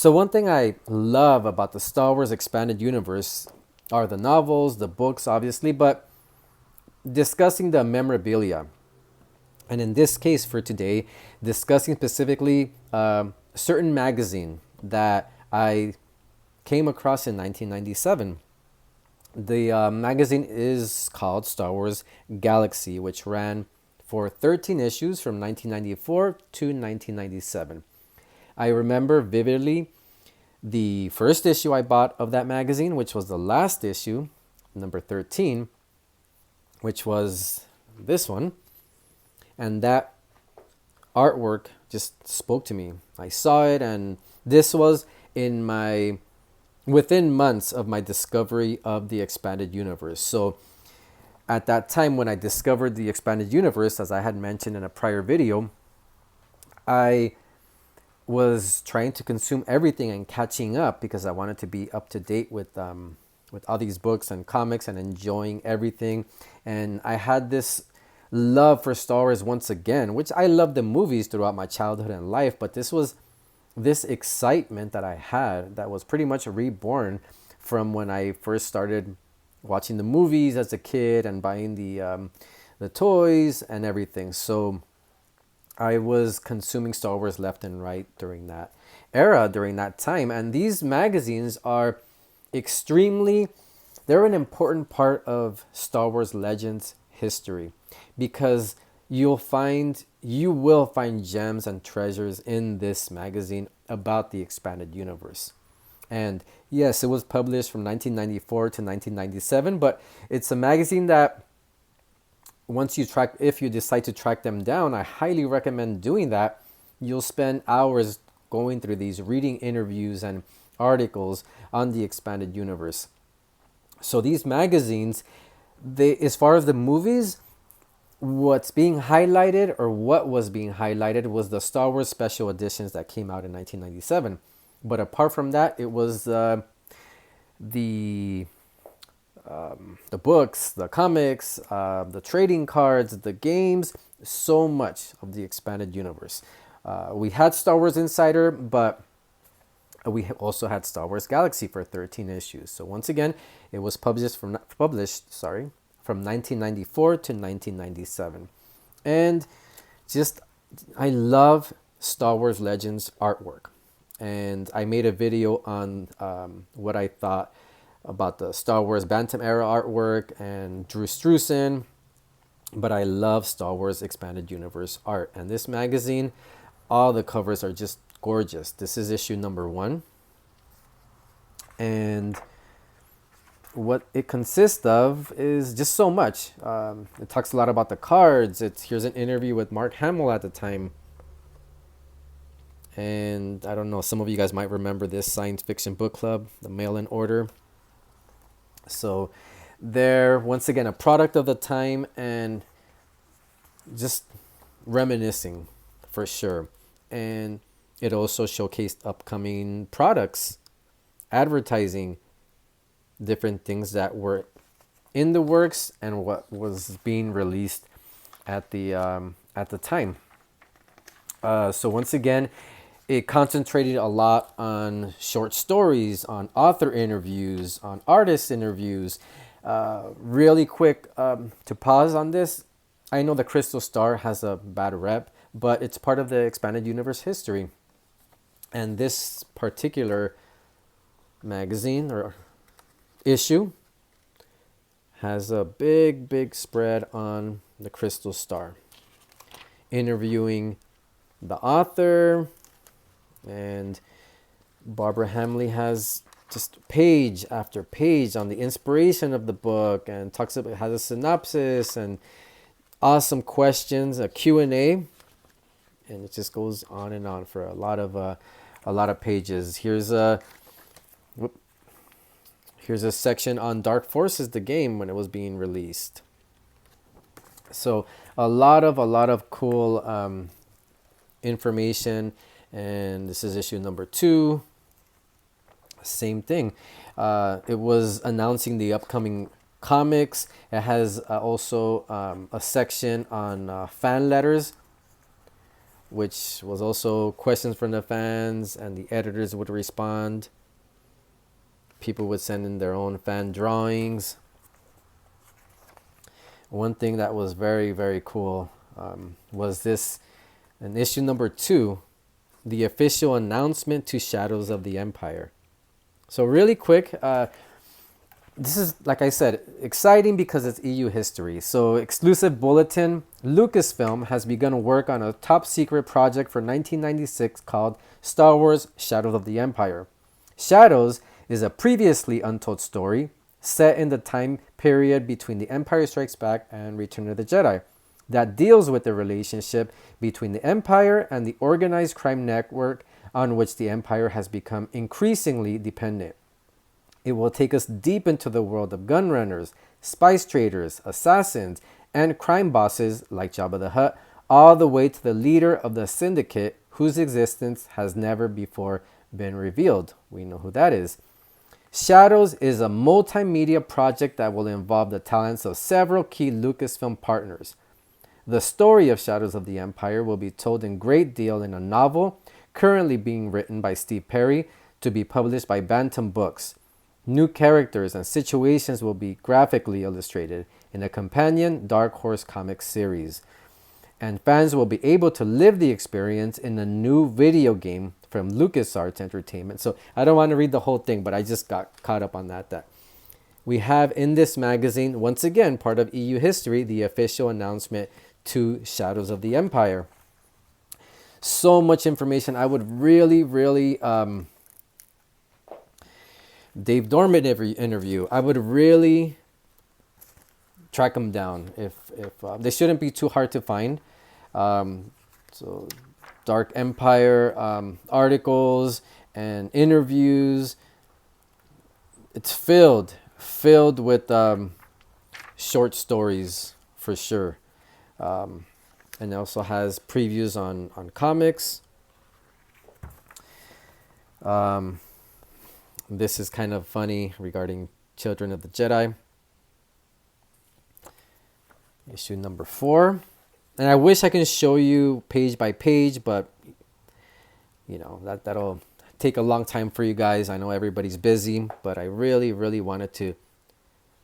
So one thing I love about the Star Wars expanded universe are the novels, the books, obviously, but discussing the memorabilia. And in this case for today, discussing specifically a certain magazine that I came across in 1997. The magazine is called Star Wars Galaxy, which ran for 13 issues from 1994 to 1997. I remember vividly the first issue I bought of that magazine, which was the last issue, number 13, which was this one. And that artwork just spoke to me. I saw it, and this was in my within months of my discovery of the expanded universe. So at that time when I discovered the expanded universe, as I had mentioned in a prior video, I was trying to consume everything and catching up because I wanted to be up to date with all these books and comics and enjoying everything. And I had this love for Star Wars once again, which I loved the movies throughout my childhood and life, but this was this excitement that I had that was pretty much reborn from when I first started watching the movies as a kid and buying the toys and everything. So I was consuming Star Wars left and right during that era, during that time. And these magazines are extremely, they're an important part of Star Wars Legends history because you will find gems and treasures in this magazine about the expanded universe. And yes, it was published from 1994 to 1997, but it's a magazine that if you decide to track them down, I highly recommend doing that. You'll spend hours going through these, reading interviews and articles on the expanded universe. So these magazines, as far as the movies, what's being highlighted or what was being highlighted was the Star Wars special editions that came out in 1997. But apart from that, it was the the books, the comics, the trading cards, the games, so much of the expanded universe. We had Star Wars Insider, but we also had Star Wars Galaxy for 13 issues. So once again, it was from 1994 to 1997. And just, I love Star Wars Legends artwork. And I made a video on what I thought about the Star Wars Bantam era artwork and Drew Struzan. But I love Star Wars Expanded Universe art. And this magazine, all the covers are just gorgeous. This is issue number 1. And what it consists of is just so much. It talks a lot about the cards. Here's an interview with Mark Hamill at the time. And I don't know, some of you guys might remember this science fiction book club, the mail-in order. So they're, once again, a product of the time and just reminiscing for sure. And it also showcased upcoming products, advertising, different things that were in the works and what was being released at the time. So once again, it concentrated a lot on short stories, on author interviews, on artist interviews. Really quick, to pause on this, I know the Crystal Star has a bad rep, but it's part of the expanded universe history. And this particular magazine or issue has a big spread on the Crystal Star, interviewing the author, and Barbara Hamley has just page after page on the inspiration of the book and talks about, has a synopsis and awesome questions, a Q&A, and it just goes on and on for a lot of pages. Here's a section on Dark Forces, the game, when it was being released. So a lot of cool information. And this is issue number 2. Same thing. It was announcing the upcoming comics. It has also a section on fan letters, which was also questions from the fans, and the editors would respond. People would send in their own fan drawings. One thing that was very, very cool was this, in issue number 2, the official announcement to Shadows of the Empire. So really quick, this is, like I said, exciting because it's EU history. So exclusive bulletin, Lucasfilm has begun work on a top secret project for 1996 called Star Wars Shadows of the Empire. Shadows is a previously untold story set in the time period between The Empire Strikes Back and Return of the Jedi that deals with the relationship between the Empire and the organized crime network on which the Empire has become increasingly dependent. It will take us deep into the world of gunrunners, spice traders, assassins, and crime bosses like Jabba the Hutt, all the way to the leader of the syndicate whose existence has never before been revealed. We know who that is. Shadows is a multimedia project that will involve the talents of several key Lucasfilm partners. The story of Shadows of the Empire will be told in great detail in a novel currently being written by Steve Perry to be published by Bantam Books. New characters and situations will be graphically illustrated in a companion Dark Horse Comics series. And fans will be able to live the experience in a new video game from LucasArts Entertainment. So I don't want to read the whole thing, but I just got caught up on that we have in this magazine, once again, part of EU history, the official announcement to Shadows of the Empire. So much information. I would really, Dave Dorman interview. I would really track them down if they shouldn't be too hard to find. So Dark Empire articles and interviews. It's filled with short stories for sure. And it also has previews on comics. This is kind of funny regarding Children of the Jedi. Issue number 4. And I wish I can show you page by page, but you know, that'll take a long time for you guys. I know everybody's busy, but I really wanted to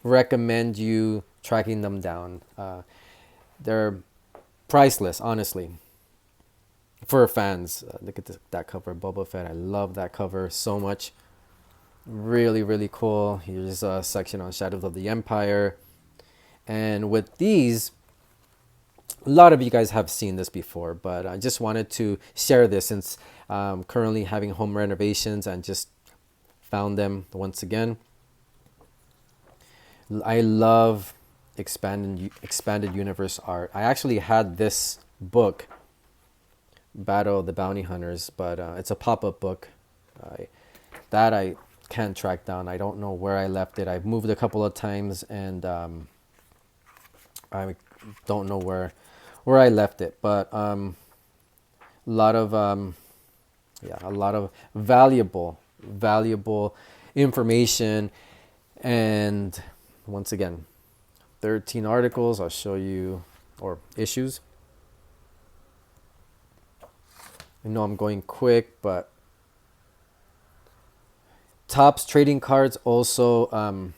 recommend you tracking them down. They're priceless, honestly, for fans. Look at that cover, Boba Fett. I love that cover so much. Really cool. Here's a section on Shadows of the Empire. And with these, a lot of you guys have seen this before, but I just wanted to share this since I'm currently having home renovations and just found them once again. I love expanded universe art. I actually had this book, Battle of the Bounty Hunters, but it's a pop-up book that I can't track down. I don't know where I left it. I've moved a couple of times, and I don't know where I left it. But a lot of valuable information, and once again, 13 articles. I'll show you, or issues. I know I'm going quick, but Topps Trading Cards also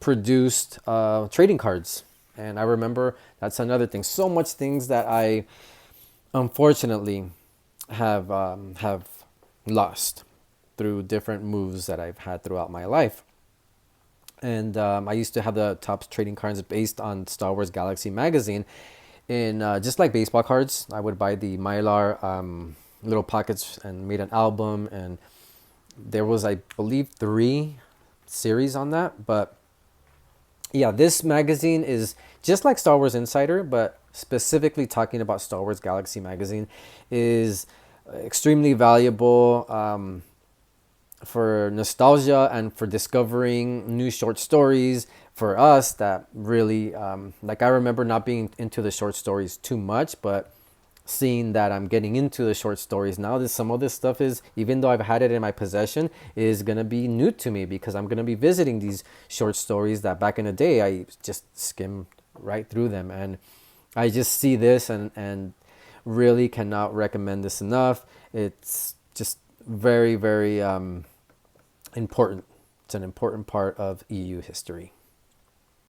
produced trading cards. And I remember that's another thing. So much things that I unfortunately have lost through different moves that I've had throughout my life. And I used to have the Topps Trading Cards based on Star Wars Galaxy magazine. In just like baseball cards, I would buy the Mylar little pockets and made an album, and there was, I believe, 3 series on that. But yeah, this magazine is just like Star Wars Insider, but specifically talking about Star Wars Galaxy magazine is extremely valuable for nostalgia and for discovering new short stories for us that really, like I remember not being into the short stories too much, but seeing that I'm getting into the short stories now, some of this stuff is, even though I've had it in my possession, is going to be new to me because I'm going to be visiting these short stories that back in the day I just skimmed right through them. And I just see this and really cannot recommend this enough. It's just very, very important. It's an important part of EU history.